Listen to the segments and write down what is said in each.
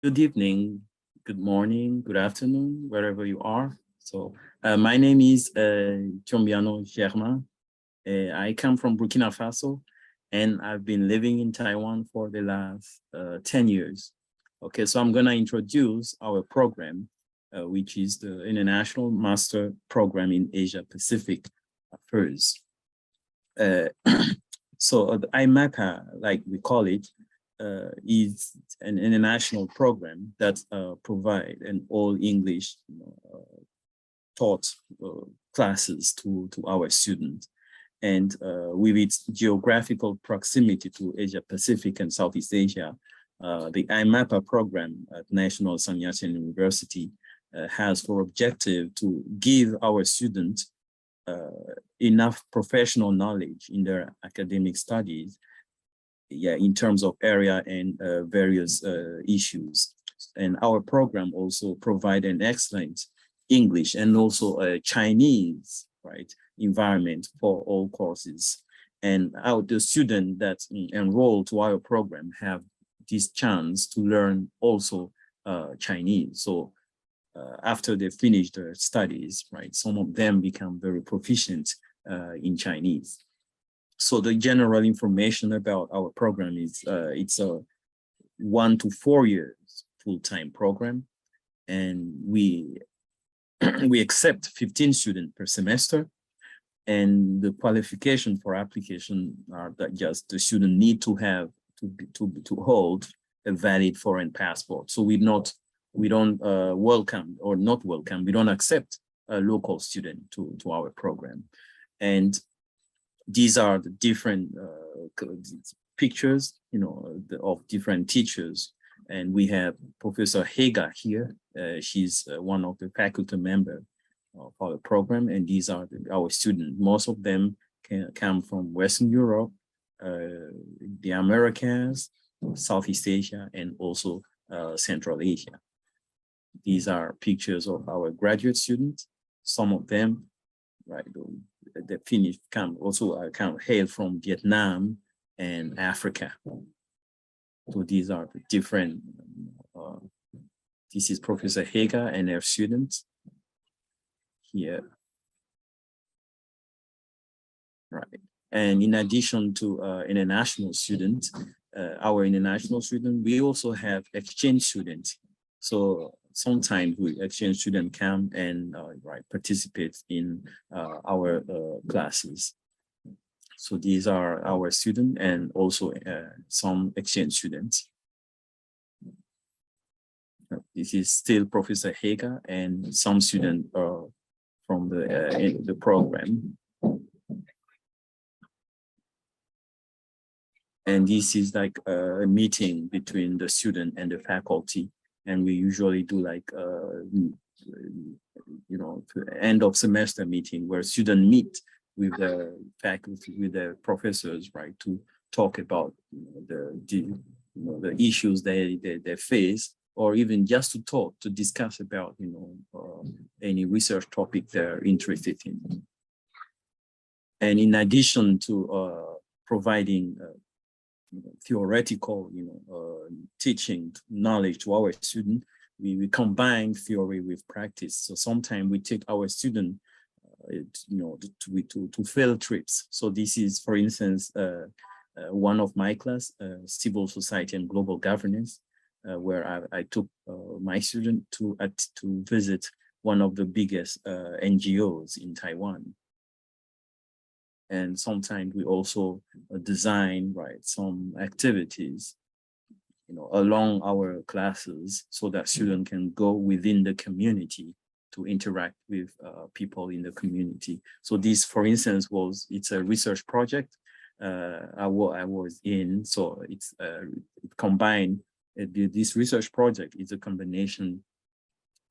Good evening, good morning, good afternoon, wherever you are. My name is Chombiano Germain. I come from Burkina Faso, and I've been living in Taiwan for the last 10 years. Okay, so I'm going to introduce our program, which is the International Master Program in Asia Pacific first. The IMAPA, like we call it, is an international program that provide an all English taught classes to our students. And with its geographical proximity to Asia Pacific and Southeast Asia, the IMAPA program at National Sun Yat-sen University has for objective to give our students enough professional knowledge in their academic studies, in terms of area and various issues. And our program also provide an excellent English and also a Chinese, right, environment for all courses. And the students that enroll to our program have this chance to learn also Chinese. So after they finish their studies, right, some of them become very proficient in Chinese. So the general information about our program is it's a 1 to 4 years full-time program, and we accept 15 students per semester. And the qualification for application are that just the student need to have to hold a valid foreign passport. So we don't welcome or not welcome. We don't accept a local student to our program. And these are the different pictures, of different teachers. And we have Professor Hega here. She's one of the faculty members of our program. And these are our students. Most of them come from Western Europe, the Americas, Southeast Asia, and also Central Asia. These are pictures of our graduate students. Some of them, right, the Finnish also hail from Vietnam and Africa. So these are the different, this is Professor Hega and her students here. Right. And in addition to international students, our international students, we also have exchange students. So sometimes we exchange students come and participate in our classes. So these are our students and also some exchange students. This is still Professor Hega and some students from the program. And this is like a meeting between the student and the faculty. And we usually do like, end of semester meeting where students meet with the faculty, with the professors, right, to talk about the issues they face, or even just to discuss about, any research topic they're interested in. And in addition to providing theoretical, teaching knowledge to our students, we combine theory with practice. So sometimes we take our students, to field trips. So this is, for instance, one of my class, Civil Society and Global Governance, where I took my student to visit one of the biggest NGOs in Taiwan. And sometimes we also design, some activities, along our classes so that students can go within the community to interact with people in the community. So this, for instance, it's a research project I was in. So it's it combined, this research project is a combination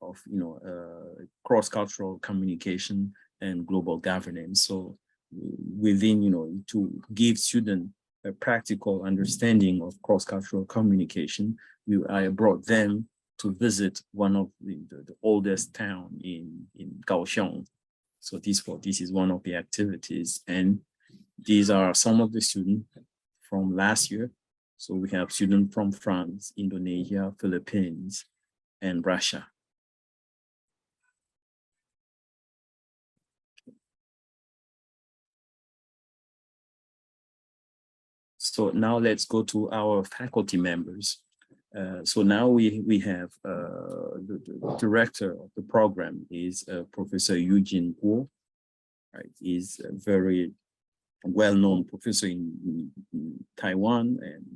of, cross-cultural communication and global governance. So within, to give students a practical understanding of cross-cultural communication, I brought them to visit one of the oldest town in Kaohsiung. So this is one of the activities, and these are some of the students from last year. So we have students from France, Indonesia, Philippines, and Russia. So now let's go to our faculty members. So now we have the director of the program is Professor Eugene Guo. Right, he's a very well-known professor in Taiwan, and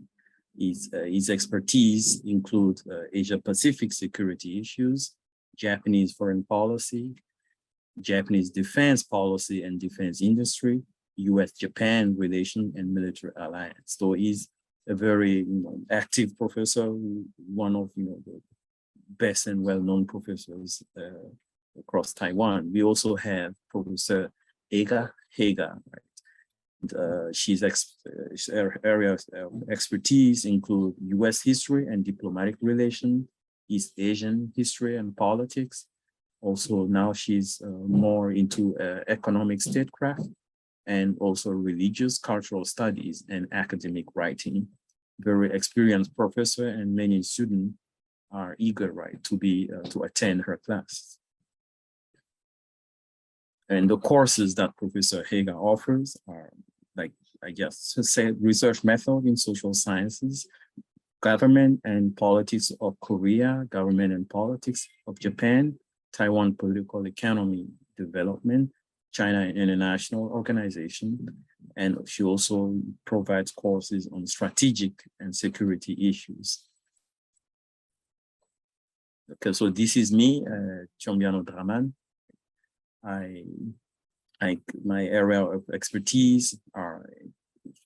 his expertise include Asia-Pacific security issues, Japanese foreign policy, Japanese defense policy and defense industry, U.S.-Japan relation, and military alliance. So he's a very active professor, one of the best and well-known professors across Taiwan. We also have Professor Ega Hega, right? Her areas of expertise include U.S. history and diplomatic relations, East Asian history and politics. Also, now she's more into economic statecraft and also religious cultural studies and academic writing. Very experienced professor, and many students are eager, right, to attend her class. And the courses that Professor Hager offers are, like, I guess, say, research method in social sciences, government and politics of Korea, government and politics of Japan, Taiwan political economy development, China International Organization, and she also provides courses on strategic and security issues. Okay, so this is me, Chombiano Draman. My area of expertise are,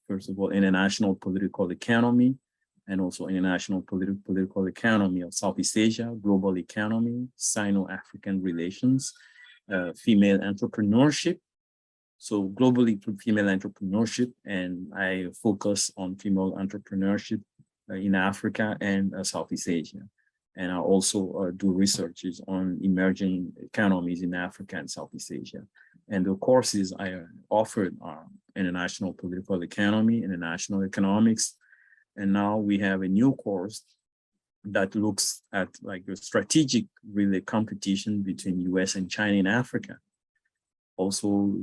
first of all, international political economy, and also international political economy of Southeast Asia, global economy, Sino-African relations, female entrepreneurship. So globally, female entrepreneurship, and I focus on female entrepreneurship in Africa and Southeast Asia. And I also do researches on emerging economies in Africa and Southeast Asia. And the courses I offered are international political economy, international economics. And now we have a new course that looks at like the strategic really competition between US and China in Africa. Also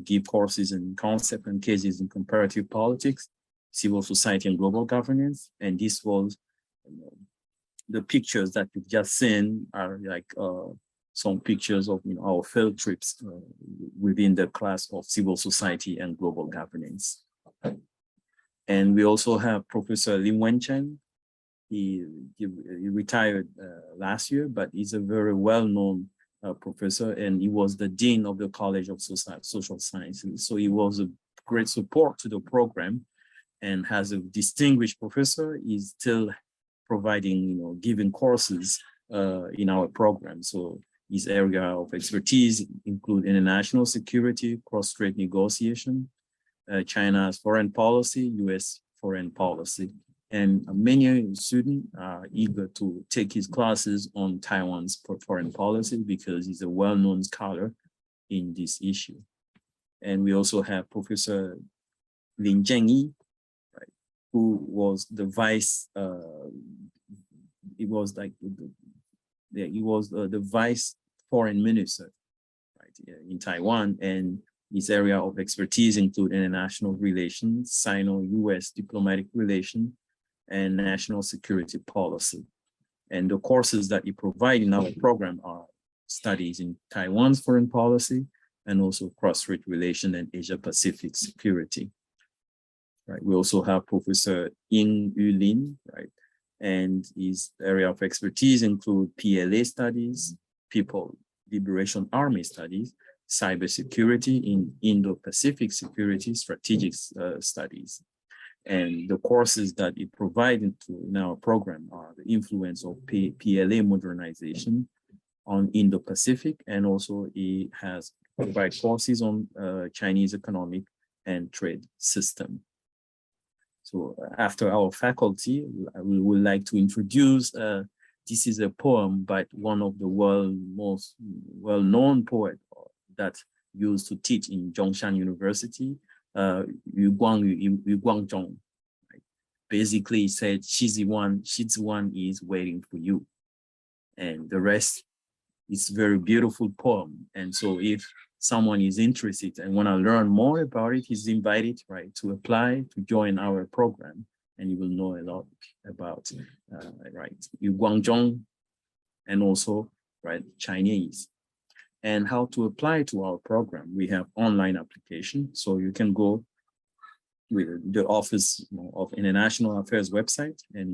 give courses in concept and cases in comparative politics, civil society and global governance. And this was, the pictures that you've just seen are like some pictures of our field trips within the class of civil society and global governance. And we also have Professor Lim Wenchen. He retired last year, but he's a very well-known professor, and he was the dean of the College of Social Sciences. So he was a great support to the program, and as a distinguished professor, he's still providing, giving courses in our program. So his area of expertise include international security, cross-strait negotiation, China's foreign policy, US foreign policy. And many students are eager to take his classes on Taiwan's foreign policy because he's a well-known scholar in this issue. And we also have Professor Lin Zhengyi, right, who was the vice, he was the vice foreign minister, right, in Taiwan, and his area of expertise include international relations, Sino-US diplomatic relations, and national security policy. And the courses that he provides in our program are studies in Taiwan's foreign policy and also cross-strait relations and Asia-Pacific security. Right. We also have Professor Ying Yu Lin, right? And his area of expertise include PLA studies, People Liberation Army studies, cybersecurity in Indo-Pacific security, strategic studies. And the courses that it provided in our program are the influence of PLA modernization on Indo-Pacific, and also it has provided courses on Chinese economic and trade system. So after our faculty, we would like to introduce, this is a poem by one of the world's most well-known poets that used to teach in Zhongshan University, Yu Guangzhong. Right? basically said she's the one is waiting for you. And the rest is very beautiful poem. And so if someone is interested and want to learn more about it, he's invited, right, to apply to join our program, and you will know a lot about, right, Yu Guangzhong and also, right, Chinese. And how to apply to our program. We have online application, so you can go with the Office of International Affairs website, and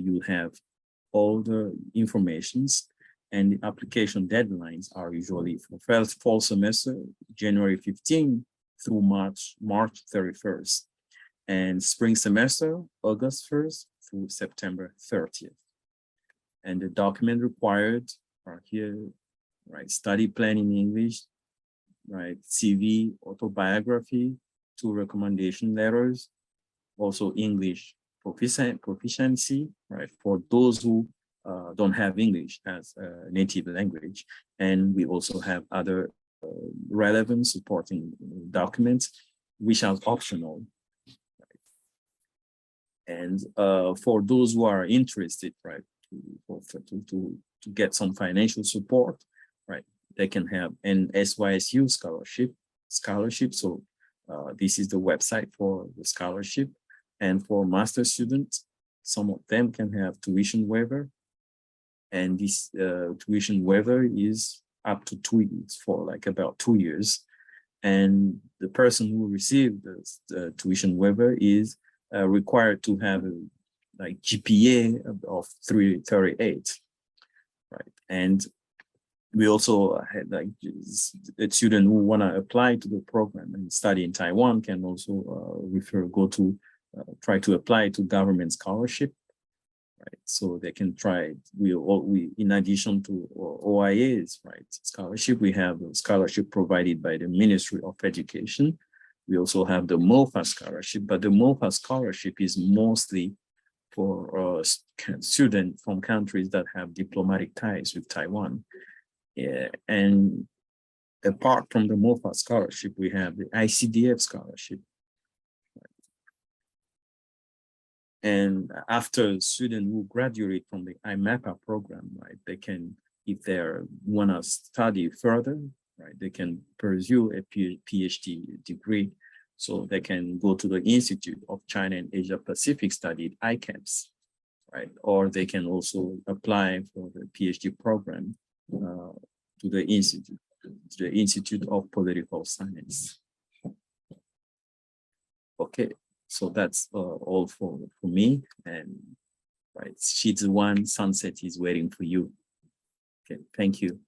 you have all the informations. And the application deadlines are usually for first fall semester, January 15 through March 31st, and spring semester, August 1st through September 30th. And the document required are here, right? Study plan in English, right? CV, autobiography, 2 recommendation letters, also English proficiency, right? For those who don't have English as a native language. And we also have other relevant supporting documents, which are optional. Right? And for those who are interested, right, to get some financial support, right, they can have an SYSU scholarship. So this is the website for the scholarship. And for master students, some of them can have tuition waiver. And this tuition waiver is up to 2 years, for like about 2 years. And the person who received the tuition waiver is required to have a like GPA of 338, right? And we also had like a student who want to apply to the program and study in Taiwan can also try to apply to government scholarship. Right, so they can try. We in addition to OIA's, right, scholarship, we have a scholarship provided by the Ministry of Education. We also have the MOFA scholarship, but the MOFA scholarship is mostly for students from countries that have diplomatic ties with Taiwan. Yeah, and apart from the MOFA scholarship, we have the ICDF scholarship. And after a student who graduate from the IMAPA program, right, they can, if they want to study further, right, they can pursue a PhD degree. So they can go to the Institute of China and Asia Pacific Studies, ICAPS, right? Or they can also apply for the PhD program to the Institute of Political Science. Okay. So that's all for me. And right, she's the one, sunset is waiting for you. Okay, thank you.